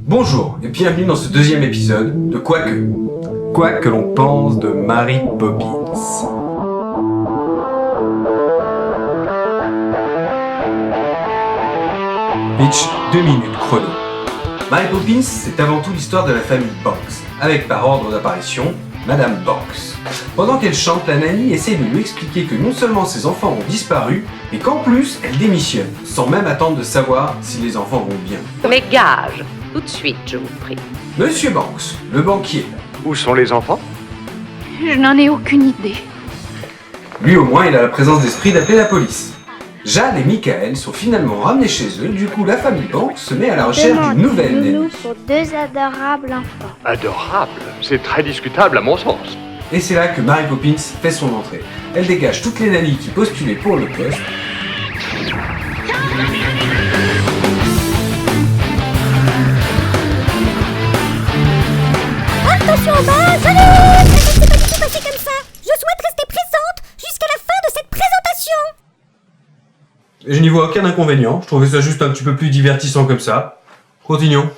Bonjour et bienvenue dans ce deuxième épisode de Quoi que l'on pense de Mary Poppins. Pitch, 2 minutes chrono. Mary Poppins, c'est avant tout l'histoire de la famille Banks, avec par ordre d'apparition, Madame Banks. Pendant qu'elle chante, la nanny essaie de lui expliquer que non seulement ses enfants ont disparu, mais qu'en plus, elle démissionne, sans même attendre de savoir si les enfants vont bien. Mais gage, tout de suite, je vous prie. Monsieur Banks, le banquier. Où sont les enfants? Je n'en ai aucune idée. Lui au moins, il a la présence d'esprit d'appeler la police. Jeanne et Michael sont finalement ramenés chez eux, du coup la famille Banks se met à la recherche d'une nouvelle nanny. Pour deux adorables enfants. Adorable. C'est très discutable à mon sens. Et c'est là que Mary Poppins fait son entrée. Elle dégage toutes les nannies qui postulaient pour le poste. Attention au bas, salut! C'est pas du tout passé comme ça. Je souhaite rester présente jusqu'à la fin de cette présentation. Je n'y vois aucun inconvénient, je trouvais ça juste un petit peu plus divertissant comme ça. Continuons.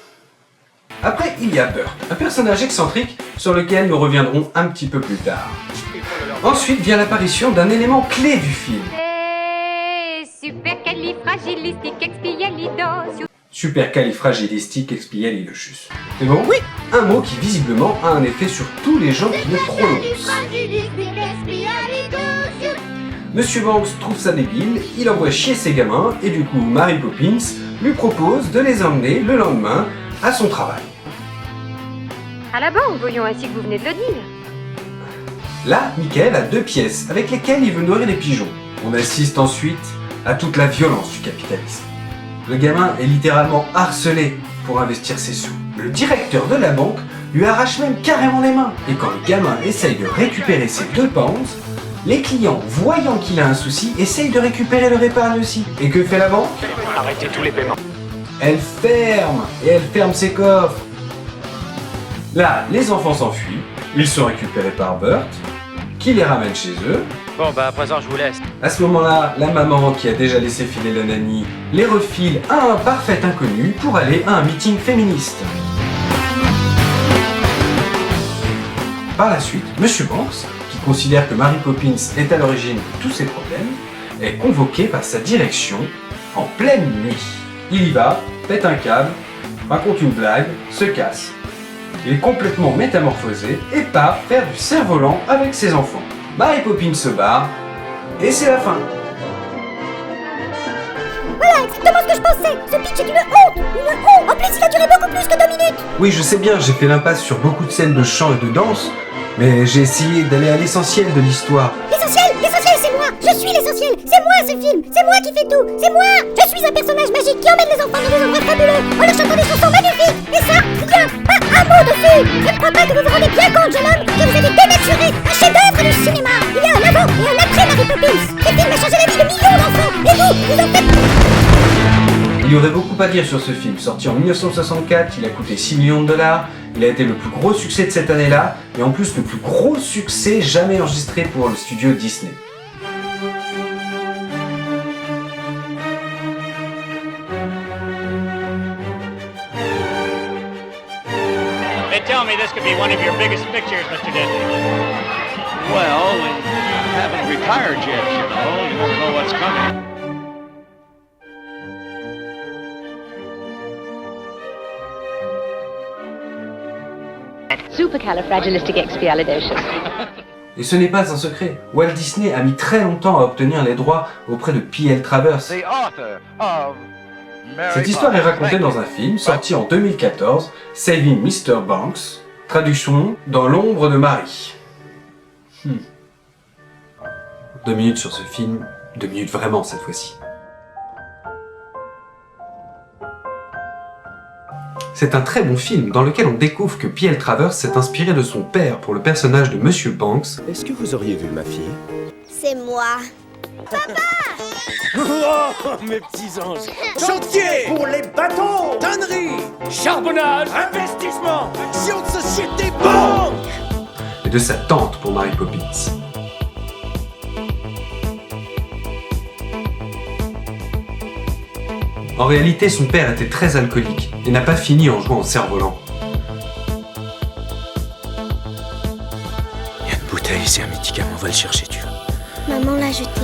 Après, il y a Bert, un personnage excentrique sur lequel nous reviendrons un petit peu plus tard. Ensuite vient l'apparition d'un élément clé du film. Supercalifragilisticexpialidocious. C'est bon? Oui. Un mot qui visiblement a un effet sur tous les gens qui le prononcent. Monsieur Banks trouve ça débile, il envoie chier ses gamins et du coup Mary Poppins lui propose de les emmener le lendemain à son travail. À la banque, voyons, ainsi que vous venez de le dire. Là, Michael a 2 pièces avec lesquelles il veut nourrir les pigeons. On assiste ensuite à toute la violence du capitalisme. Le gamin est littéralement harcelé pour investir ses sous. Le directeur de la banque lui arrache même carrément les mains. Et quand le gamin essaye de récupérer ses 2 pounds, les clients, voyant qu'il a un souci, essayent de récupérer leur épargne aussi. Et que fait la banque? Arrêtez tous les paiements. Elle ferme ses coffres. Là, les enfants s'enfuient, ils sont récupérés par Bert, qui les ramène chez eux. Bon, bah à présent, je vous laisse. À ce moment-là, la maman, qui a déjà laissé filer la nanny, les refile à un parfait inconnu pour aller à un meeting féministe. Par la suite, Monsieur Banks, qui considère que Mary Poppins est à l'origine de tous ses problèmes, est convoqué par sa direction en pleine nuit. Il y va, pète un câble, raconte une blague, se casse. Il est complètement métamorphosé et part faire du cerf-volant avec ses enfants. Mary Poppins se barre, et c'est la fin. Voilà exactement ce que je pensais. Ce pitch est une honte. Une honte. En plus, il a duré beaucoup plus que 2 minutes. Oui, je sais bien, j'ai fait l'impasse sur beaucoup de scènes de chant et de danse, mais j'ai essayé d'aller à l'essentiel de l'histoire. L'essentiel, c'est moi. Je suis l'essentiel. C'est moi ce film. C'est moi qui fais tout. C'est moi. Je suis un personnage magique qui emmène les enfants dans des endroits fabuleux en leur chantant des chansons magnifiques. Et ça, rien, pas un mot dessus. Je ne crois pas que vous vous rendez bien compte, jeune homme, que vous avez dénaturé un chef-d'œuvre du cinéma. Il y a un avant et un après Mary Poppins. Ce film a changé la vie de millions d'enfants. Et vous en faites... Il y aurait beaucoup à dire sur ce film. Sorti en 1964, il a coûté 6 millions de dollars, il a été le plus gros succès de cette année-là, et en plus le plus gros succès jamais enregistré pour le studio Disney. They tell me this could be one of your biggest pictures, Mr. Disney. Well, we haven't retired yet, you know. You never know what's coming. Supercalifragilisticexpialidocious. Et ce n'est pas un secret, Walt Disney a mis très longtemps à obtenir les droits auprès de P.L. Travers. The author of Mary Cette histoire est Poppins. racontée dans un film sorti en 2014, Saving Mr. Banks, traduction Dans l'ombre de Marie. 2 minutes sur ce film, 2 minutes vraiment cette fois-ci. C'est un très bon film dans lequel on découvre que P.L. Travers s'est inspiré de son père pour le personnage de Monsieur Banks. Est-ce que vous auriez vu ma fille? C'est moi. Oh, mes petits anges! Chantier pour les bateaux! Tannerie! Charbonnage! Investissement! Action de société! Banque! Et de sa tante pour Mary Poppins. En réalité, son père était très alcoolique et n'a pas fini en jouant au cerf-volant. Il y a une bouteille, c'est un médicament, va le chercher, tu vois. Maman l'a jeté.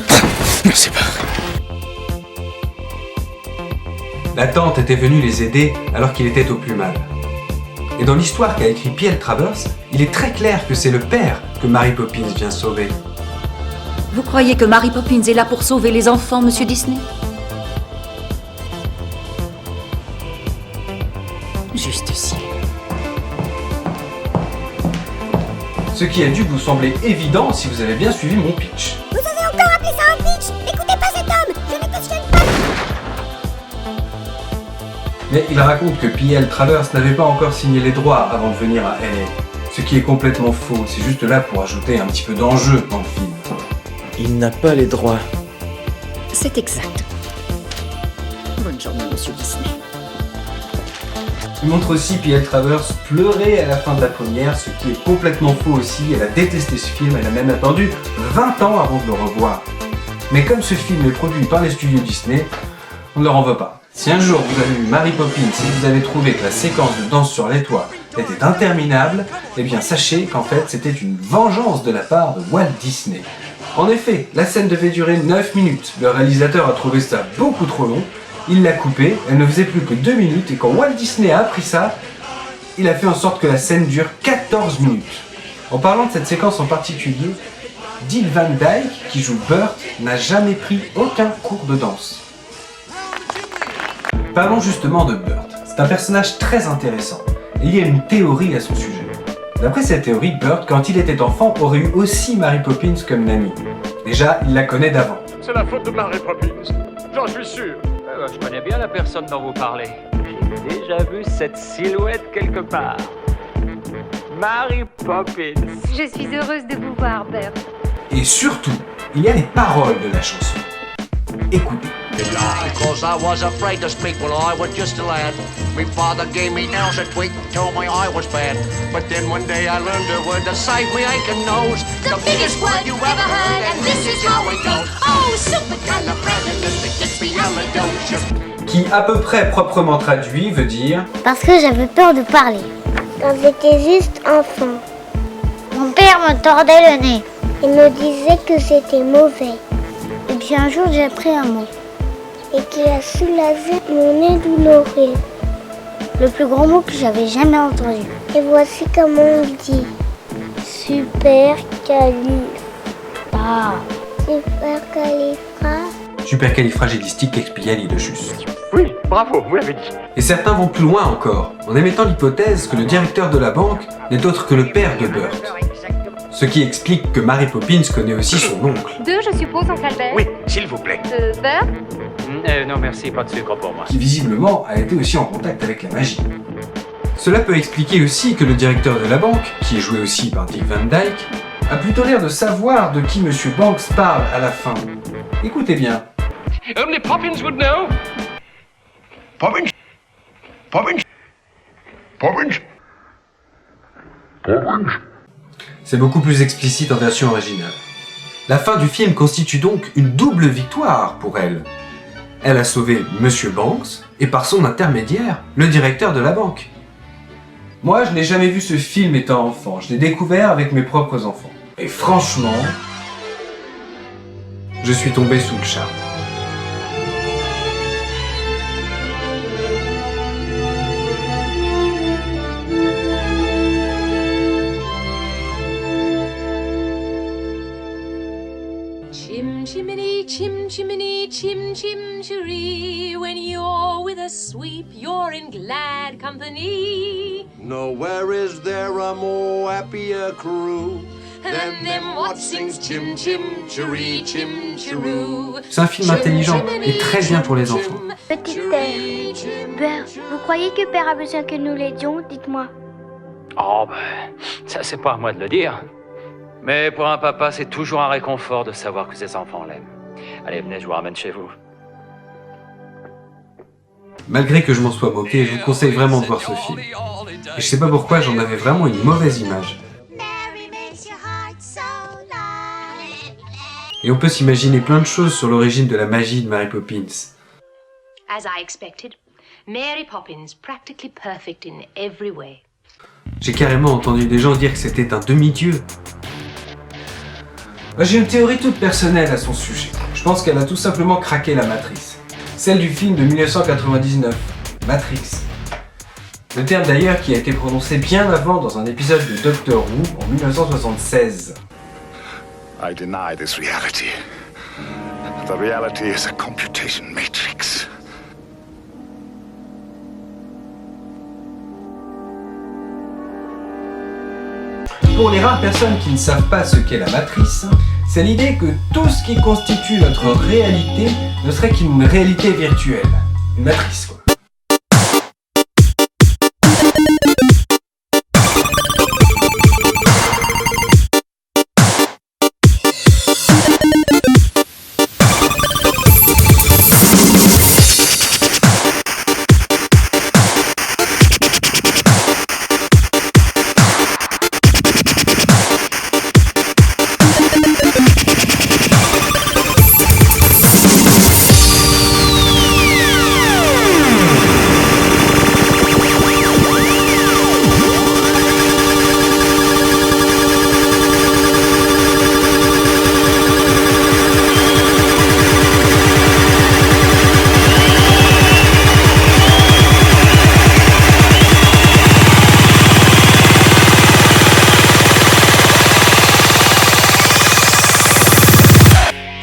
C'est pas vrai. La tante était venue les aider alors qu'il était au plus mal. Et dans l'histoire qu'a écrit P.L. Travers, il est très clair que c'est le père que Mary Poppins vient sauver. Vous croyez que Mary Poppins est là pour sauver les enfants, Monsieur Disney? Juste ciel. Ce qui a dû vous sembler évident si vous avez bien suivi mon pitch. Vous avez encore appelé ça un pitch? Écoutez pas cet homme, je ne cautionne pas. Mais il raconte que P.L. Travers n'avait pas encore signé les droits avant de venir à LA. Ce qui est complètement faux, c'est juste là pour ajouter un petit peu d'enjeu dans le film. Il n'a pas les droits. C'est exact. Bonne journée, Monsieur Disney. Il montre aussi P.L. Travers pleurer à la fin de la première, ce qui est complètement faux aussi. Elle a détesté ce film, elle a même attendu 20 ans avant de le revoir. Mais comme ce film est produit par les studios Disney, on ne leur en veut pas. Si un jour vous avez vu Mary Poppins et vous avez trouvé que la séquence de danse sur les toits était interminable, eh bien sachez qu'en fait c'était une vengeance de la part de Walt Disney. En effet, la scène devait durer 9 minutes. Le réalisateur a trouvé ça beaucoup trop long. Il l'a coupée, elle ne faisait plus que 2 minutes et quand Walt Disney a appris ça, il a fait en sorte que la scène dure 14 minutes. En parlant de cette séquence en particulier, Dick Van Dyke, qui joue Burt, n'a jamais pris aucun cours de danse. Parlons justement de Burt. C'est un personnage très intéressant et il y a une théorie à son sujet. D'après cette théorie, Burt, quand il était enfant, aurait eu aussi Mary Poppins comme nanny. Déjà, il la connaît d'avant. C'est la faute de Mary Poppins. J'en suis sûr. Je connais bien la personne dont vous parlez. J'ai déjà vu cette silhouette quelque part. Mary Poppins. Je suis heureuse de vous voir, Bert. Et surtout, il y a les paroles de la chanson. Écoutez. Because I was afraid to speak when I was just a lad. My father gave me nails a tweak, told me I was bad. But then one day I learned a word to save me aching nose. The biggest word you ever heard, and this is how it goes. Oh, supercalifragilisticexpialidocious. Qui, à peu près proprement traduit, veut dire Parce que j'avais peur de parler. Quand j'étais juste enfant. Mon père me tordait le nez. Il me disait que c'était mauvais. Et puis un jour, j'ai appris un mot. Et qui a soulagé mon nez douloureux. Le plus gros mot que j'avais jamais entendu. Et voici comment on le dit. Supercalifragilisticexpialidocious. Oui, bravo, vous l'avez dit. Et certains vont plus loin encore, en émettant l'hypothèse que le directeur de la banque n'est autre que le père de Burt. Ce qui explique que Mary Poppins connaît aussi son oncle. Deux, je suppose, oncle Albert. Oui, s'il vous plaît. Bert. Non merci, pas de sucre pour moi. Qui visiblement a été aussi en contact avec la magie. Cela peut expliquer aussi que le directeur de la banque, qui est joué aussi par Dick Van Dyke, a plutôt l'air de savoir de qui Monsieur Banks parle à la fin. Écoutez bien. Only Poppins would know. Poppins? Poppins? Poppins? Poppins? C'est beaucoup plus explicite en version originale. La fin du film constitue donc une double victoire pour elle. Elle a sauvé Monsieur Banks et par son intermédiaire, le directeur de la banque. Moi, je n'ai jamais vu ce film étant enfant, je l'ai découvert avec mes propres enfants. Et franchement, je suis tombé sous le charme. Chim chimney, chim chimney, chim chim chiree. When you're with a sweep, you're in glad company. Nowhere is there a more happier crew than them what sings chim chim chiree, chim chiroo. C'est un film intelligent et très bien pour les enfants. Petite Terre. Père, vous croyez que Père a besoin que nous l'aidions? Dites-moi. Oh ça c'est pas à moi de le dire. Mais pour un papa, c'est toujours un réconfort de savoir que ses enfants l'aiment. Allez, venez, je vous ramène chez vous. Malgré que je m'en sois moqué, je vous conseille vraiment de voir ce film. Et je sais pas pourquoi, j'en avais vraiment une mauvaise image. Et on peut s'imaginer plein de choses sur l'origine de la magie de Mary Poppins. As I expected, Mary Poppins practically perfect in every way. J'ai carrément entendu des gens dire que c'était un demi-dieu. Moi, j'ai une théorie toute personnelle à son sujet. Je pense qu'elle a tout simplement craqué la matrice. Celle du film de 1999, Matrix. Le terme d'ailleurs qui a été prononcé bien avant dans un épisode de Doctor Who en 1976. I deny this reality. The reality is a computation matrix. Pour les rares personnes qui ne savent pas ce qu'est la matrice, c'est l'idée que tout ce qui constitue notre réalité ne serait qu'une réalité virtuelle. Une matrice, quoi.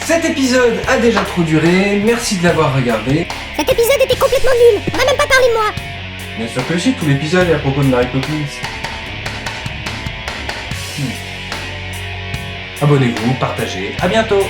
Cet épisode a déjà trop duré, merci de l'avoir regardé. Cet épisode était complètement nul, on n'a même pas parlé de moi. Bien sûr que si, tout l'épisode est à propos de Mary Poppins. Abonnez-vous, partagez, à bientôt.